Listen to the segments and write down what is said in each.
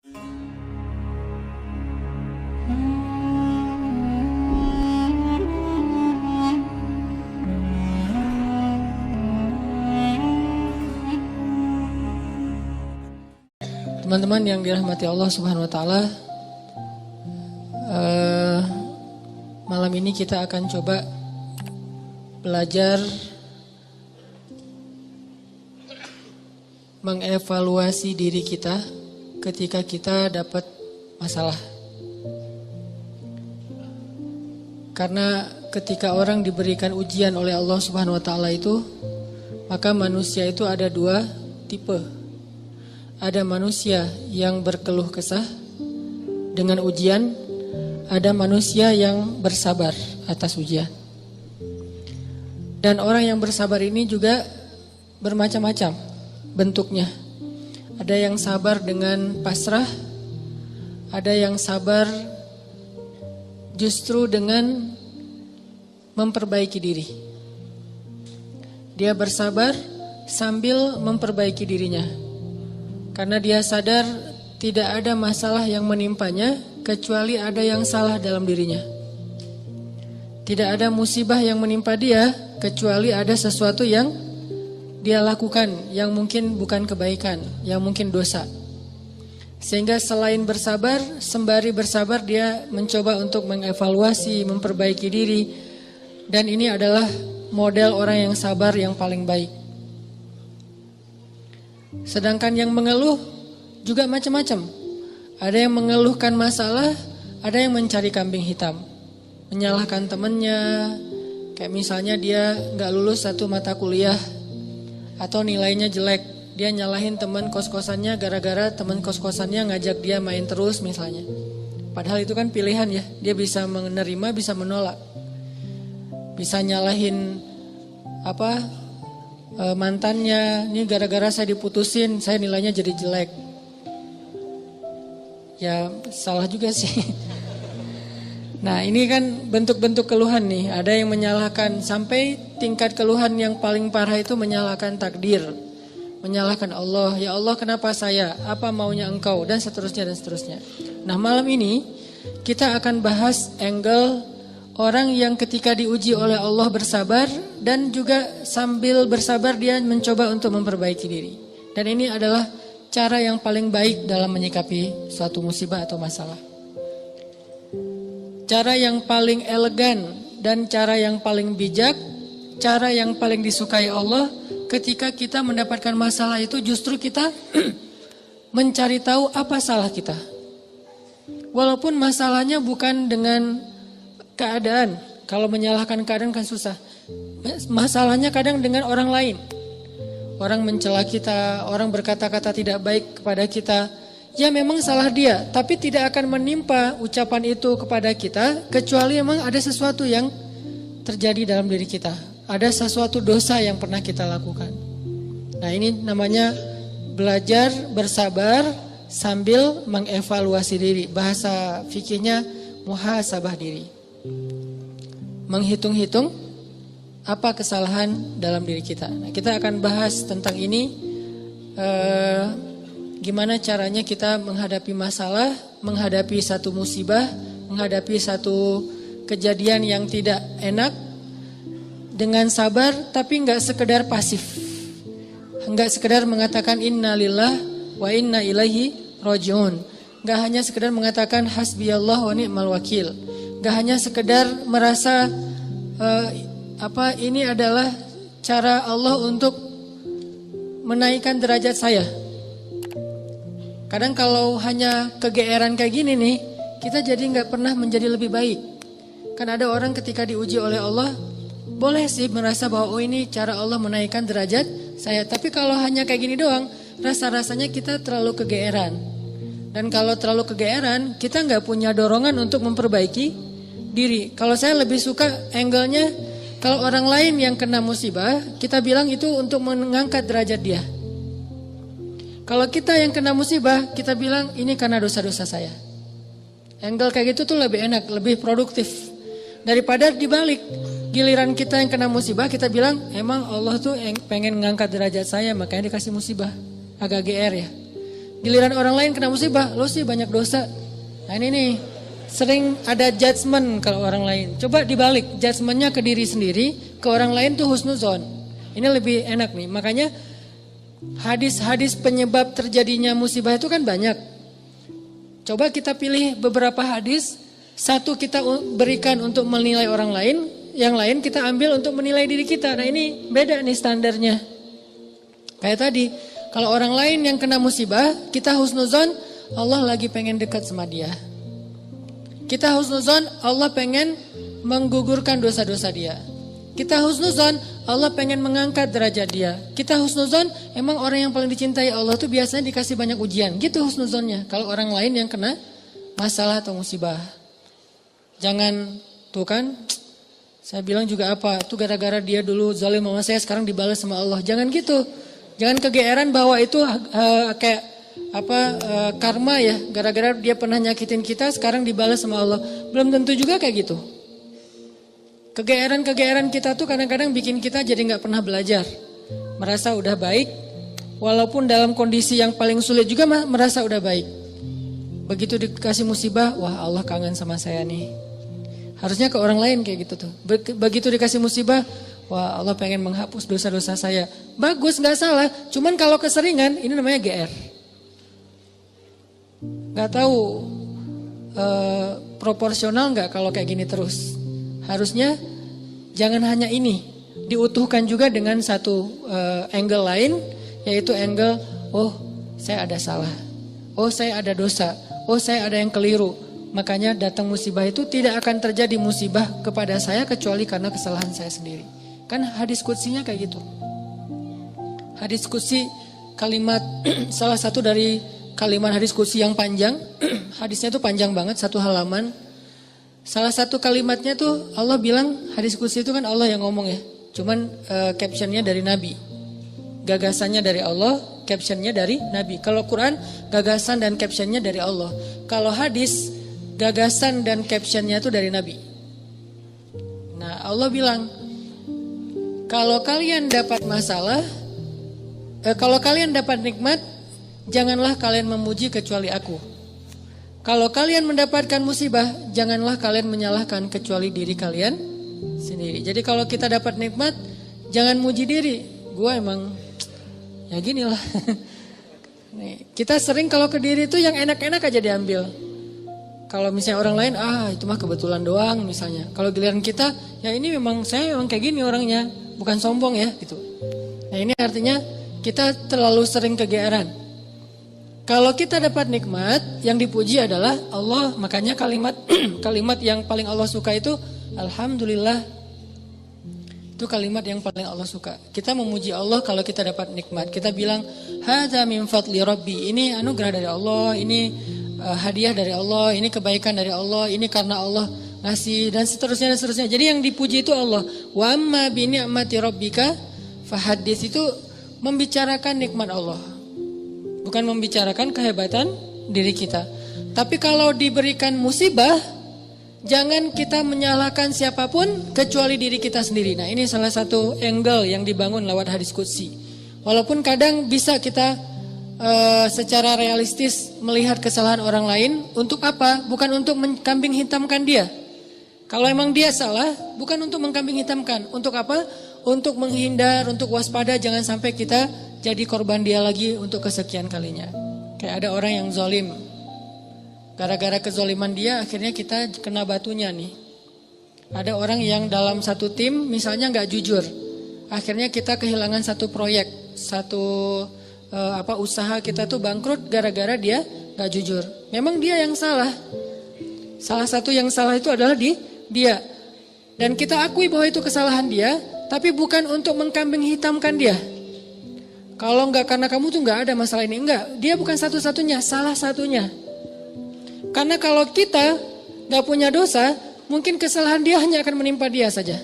Teman-teman yang dirahmati Allah Subhanahu wa taala, malam ini kita akan coba belajar mengevaluasi diri kita ketika kita dapat masalah. Karena ketika orang diberikan ujian oleh Allah Subhanahu wa taala itu, maka manusia itu ada dua tipe. Ada manusia yang berkeluh kesah dengan ujian, ada manusia yang bersabar atas ujian. Dan orang yang bersabar ini juga bermacam-macam bentuknya. Ada yang sabar dengan pasrah, ada yang sabar justru dengan memperbaiki diri. Dia bersabar sambil memperbaiki dirinya. Karena dia sadar tidak ada masalah yang menimpanya kecuali ada yang salah dalam dirinya. Tidak ada musibah yang menimpa dia kecuali ada sesuatu yang dia lakukan yang mungkin bukan kebaikan, yang mungkin dosa. Sehingga selain bersabar, sembari bersabar dia mencoba untuk mengevaluasi, memperbaiki diri. Dan ini adalah model orang yang sabar yang paling baik. Sedangkan yang mengeluh juga macam-macam. Ada yang mengeluhkan masalah, ada yang mencari kambing hitam, menyalahkan temannya. Kayak misalnya dia gak lulus satu mata kuliah atau nilainya jelek, dia nyalahin teman kos-kosannya gara-gara teman kos-kosannya ngajak dia main terus misalnya. Padahal itu kan pilihan ya, dia bisa menerima, bisa menolak. Bisa nyalahin mantannya, ini gara-gara saya diputusin, saya nilainya jadi jelek. Ya salah juga sih. Nah ini kan bentuk-bentuk keluhan nih. Ada yang menyalahkan, sampai tingkat keluhan yang paling parah itu menyalahkan takdir, menyalahkan Allah. Ya Allah kenapa saya, apa maunya engkau, dan seterusnya dan seterusnya. Nah malam ini kita akan bahas angle orang yang ketika diuji oleh Allah bersabar dan juga sambil bersabar dia mencoba untuk memperbaiki diri. Dan ini adalah cara yang paling baik dalam menyikapi suatu musibah atau masalah. Cara yang paling elegan dan cara yang paling bijak, cara yang paling disukai Allah ketika kita mendapatkan masalah itu justru kita mencari tahu apa salah kita. Walaupun masalahnya bukan dengan keadaan, kalau menyalahkan keadaan kan susah. Masalahnya kadang dengan orang lain. Orang mencela kita, orang berkata-kata tidak baik kepada kita. Ya memang salah dia, tapi tidak akan menimpa ucapan itu kepada kita kecuali memang ada sesuatu yang terjadi dalam diri kita. Ada sesuatu dosa yang pernah kita lakukan. Nah ini namanya belajar bersabar sambil mengevaluasi diri. Bahasa fikihnya muhasabah diri. Menghitung-hitung apa kesalahan dalam diri kita. Nah, kita akan bahas tentang ini, gimana caranya kita menghadapi masalah, menghadapi satu musibah, menghadapi satu kejadian yang tidak enak dengan sabar, tapi nggak sekedar pasif, nggak sekedar mengatakan innalillah wa inna ilaihi rajiun, nggak hanya sekedar mengatakan hasbiyallah wa ni'mal wakil. Gak hanya sekedar merasa ini adalah cara Allah untuk menaikkan derajat saya. Kadang kalau hanya kegeeran kayak gini nih, kita jadi gak pernah menjadi lebih baik. Kan ada orang ketika diuji oleh Allah, boleh sih merasa bahwa ini cara Allah menaikkan derajat saya. Tapi kalau hanya kayak gini doang, rasa-rasanya kita terlalu kegeeran. Dan kalau terlalu kegeeran, kita gak punya dorongan untuk memperbaiki diri. Kalau saya lebih suka angle-nya, kalau orang lain yang kena musibah, kita bilang itu untuk mengangkat derajat dia. Kalau kita yang kena musibah, kita bilang ini karena dosa-dosa saya. Angle kayak gitu tuh lebih enak, lebih produktif. Daripada dibalik, giliran kita yang kena musibah, kita bilang emang Allah tuh pengen ngangkat derajat saya, makanya dikasih musibah. Agak GR ya. Giliran orang lain kena musibah, lo sih banyak dosa. Nah ini nih, sering ada judgement kalau orang lain. Coba dibalik, judgementnya ke diri sendiri, ke orang lain tuh husnuzon. Ini lebih enak nih, makanya hadis-hadis penyebab terjadinya musibah itu kan banyak. Coba kita pilih beberapa hadis, satu kita berikan untuk menilai orang lain, yang lain kita ambil untuk menilai diri kita. Nah ini beda nih standarnya. Kayak tadi, kalau orang lain yang kena musibah, kita husnuzon, Allah lagi pengen dekat sama dia. Kita husnuzon, Allah pengen menggugurkan dosa-dosa dia. Kita husnuzon, Allah pengen mengangkat derajat dia. Kita husnuzon, emang orang yang paling dicintai Allah tuh biasanya dikasih banyak ujian. Gitu husnuzonnya. Kalau orang lain yang kena masalah atau musibah. Jangan, tuh kan, saya bilang juga apa, tuh gara-gara dia dulu zalim sama saya, sekarang dibalas sama Allah. Jangan gitu. Jangan kegeeran bahwa itu kayak karma ya, gara-gara dia pernah nyakitin kita sekarang dibalas sama Allah. Belum tentu juga kayak gitu. Kegeeran kita tuh kadang-kadang bikin kita jadi nggak pernah belajar, merasa udah baik, walaupun dalam kondisi yang paling sulit juga merasa udah baik. Begitu dikasih musibah, wah Allah kangen sama saya nih. Harusnya ke orang lain kayak gitu tuh. Begitu dikasih musibah, wah Allah pengen menghapus dosa-dosa saya. Bagus, nggak salah. Cuman kalau keseringan, ini namanya GR. Nggak tahu proporsional nggak kalau kayak gini terus. Harusnya jangan hanya ini, diutuhkan juga dengan satu angle lain, yaitu angle, oh saya ada salah, oh saya ada dosa, oh saya ada yang keliru. Makanya datang musibah itu tidak akan terjadi musibah kepada saya kecuali karena kesalahan saya sendiri. Kan hadis qudsinya kayak gitu. Hadis qudsi kalimat salah satu dari kalimat hadis qudsi yang panjang. Hadisnya itu panjang banget, 1 halaman. Salah satu kalimatnya tuh Allah bilang, hadis qudsi itu kan Allah yang ngomong ya. Cuman captionnya dari Nabi. Gagasannya dari Allah, captionnya dari Nabi. Kalau Quran, gagasan dan captionnya dari Allah. Kalau hadis, gagasan dan captionnya itu dari Nabi. Nah Allah bilang, kalau kalian dapat masalah, kalau kalian dapat nikmat, janganlah kalian memuji kecuali aku. Kalau kalian mendapatkan musibah, janganlah kalian menyalahkan kecuali diri kalian sendiri. Jadi kalau kita dapat nikmat, jangan muji diri. Gua emang ya gini lah. Kita sering kalau ke diri itu yang enak-enak aja diambil. Kalau misalnya orang lain, itu mah kebetulan doang misalnya. Kalau giliran kita, ya ini memang saya memang kayak gini orangnya, bukan sombong ya gitu. Nah ini artinya kita terlalu sering kegeeran. Kalau kita dapat nikmat, yang dipuji adalah Allah. Makanya kalimat yang paling Allah suka itu Alhamdulillah. Itu kalimat yang paling Allah suka. Kita memuji Allah kalau kita dapat nikmat. Kita bilang, hadza min fadli rabbi. Ini anugerah dari Allah, ini hadiah dari Allah, ini kebaikan dari Allah, ini karena Allah ngasih dan seterusnya dan seterusnya. Jadi yang dipuji itu Allah. Wa amma bi ni'mati rabbika fahaddits, itu membicarakan nikmat Allah. Bukan membicarakan kehebatan diri kita. Tapi kalau diberikan musibah, jangan kita menyalahkan siapapun kecuali diri kita sendiri. Nah ini salah satu angle yang dibangun lewat hadis qudsi. Walaupun kadang bisa kita secara realistis melihat kesalahan orang lain. Untuk apa? Bukan untuk mengkambing hitamkan dia. Kalau emang dia salah, bukan untuk mengkambing hitamkan. Untuk apa? Untuk menghindar, untuk waspada, jangan sampai kita jadi korban dia lagi untuk kesekian kalinya. Kayak ada orang yang zalim. Gara-gara kezaliman dia akhirnya kita kena batunya nih. Ada orang yang dalam satu tim misalnya gak jujur. Akhirnya kita kehilangan satu proyek, satu usaha kita tuh bangkrut gara-gara dia gak jujur. Memang dia yang salah. Salah satu yang salah itu adalah dia. Dan kita akui bahwa itu kesalahan dia, tapi bukan untuk mengkambing hitamkan dia. Kalau enggak karena kamu tuh enggak ada masalah ini. Enggak, dia bukan satu-satunya, salah satunya. Karena kalau kita enggak punya dosa, mungkin kesalahan dia hanya akan menimpa dia saja.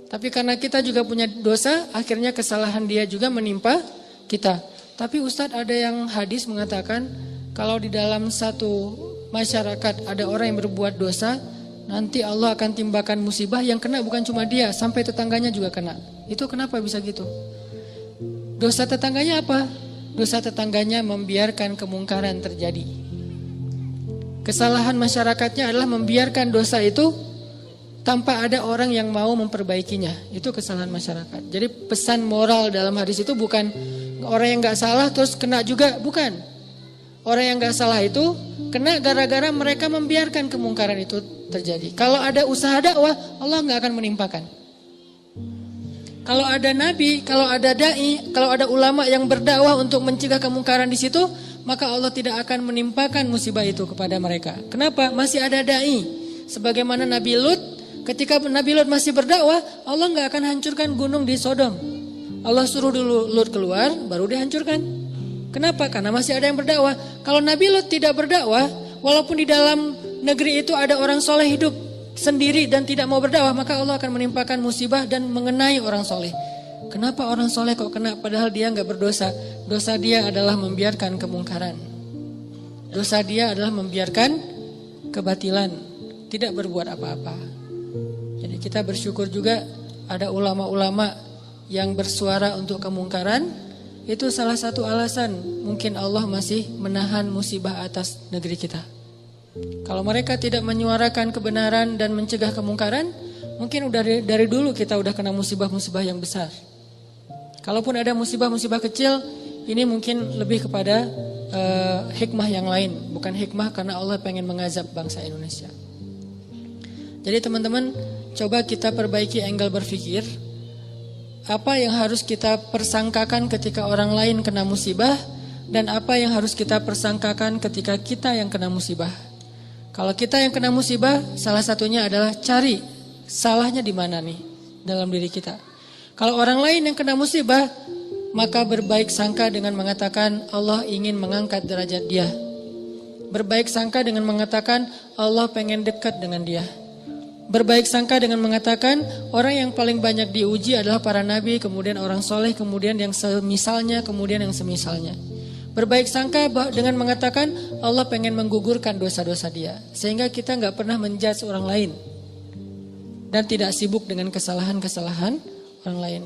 Tapi karena kita juga punya dosa, akhirnya kesalahan dia juga menimpa kita. Tapi Ustadz, ada yang hadis mengatakan, kalau di dalam satu masyarakat ada orang yang berbuat dosa, nanti Allah akan timbakan musibah yang kena bukan cuma dia, sampai tetangganya juga kena. Itu kenapa bisa gitu? Dosa tetangganya apa? dosa tetangganya membiarkan kemungkaran terjadi. Kesalahan masyarakatnya adalah membiarkan dosa itu tanpa ada orang yang mau memperbaikinya. Itu kesalahan masyarakat. Jadi pesan moral dalam hadis itu bukan orang yang gak salah terus kena juga, bukan. Orang yang gak salah itu kena gara-gara mereka membiarkan kemungkaran itu terjadi. Kalau ada usaha dakwah, Allah gak akan menimpakan. Kalau ada nabi, kalau ada dai, kalau ada ulama yang berdakwah untuk mencegah kemungkaran di situ, maka Allah tidak akan menimpakan musibah itu kepada mereka. Kenapa? Masih ada dai. Sebagaimana Nabi Lut, ketika Nabi Lut masih berdakwah, Allah nggak akan hancurkan gunung di Sodom. Allah suruh dulu Lut keluar, baru dihancurkan. Kenapa? Karena masih ada yang berdakwah. Kalau Nabi Lut tidak berdakwah, walaupun di dalam negeri itu ada orang soleh hidup sendiri dan tidak mau berdakwah, maka Allah akan menimpakan musibah dan mengenai orang soleh. Kenapa orang soleh kok kena padahal dia nggak berdosa? Dosa dia adalah membiarkan kemungkaran. Dosa dia adalah membiarkan kebatilan, tidak berbuat apa-apa. Jadi kita bersyukur juga ada ulama-ulama yang bersuara untuk kemungkaran. Itu salah satu alasan mungkin Allah masih menahan musibah atas negeri kita. Kalau mereka tidak menyuarakan kebenaran dan mencegah kemungkaran, mungkin dari dulu kita udah kena musibah-musibah yang besar. Kalaupun ada musibah-musibah kecil, ini mungkin lebih kepada hikmah yang lain. Bukan hikmah karena Allah pengen mengazab bangsa Indonesia. Jadi teman-teman, coba kita perbaiki angle berpikir. Apa yang harus kita persangkakan ketika orang lain kena musibah, dan apa yang harus kita persangkakan ketika kita yang kena musibah. Kalau kita yang kena musibah, salah satunya adalah cari salahnya di mana nih dalam diri kita. Kalau orang lain yang kena musibah, maka berbaik sangka dengan mengatakan Allah ingin mengangkat derajat dia. Berbaik sangka dengan mengatakan Allah pengen dekat dengan dia. Berbaik sangka dengan mengatakan orang yang paling banyak diuji adalah para nabi, kemudian orang soleh, kemudian yang semisalnya, kemudian yang semisalnya. Berbaik sangka dengan mengatakan Allah pengen menggugurkan dosa-dosa dia. Sehingga kita gak pernah menjudge orang lain. Dan tidak sibuk dengan kesalahan-kesalahan orang lain.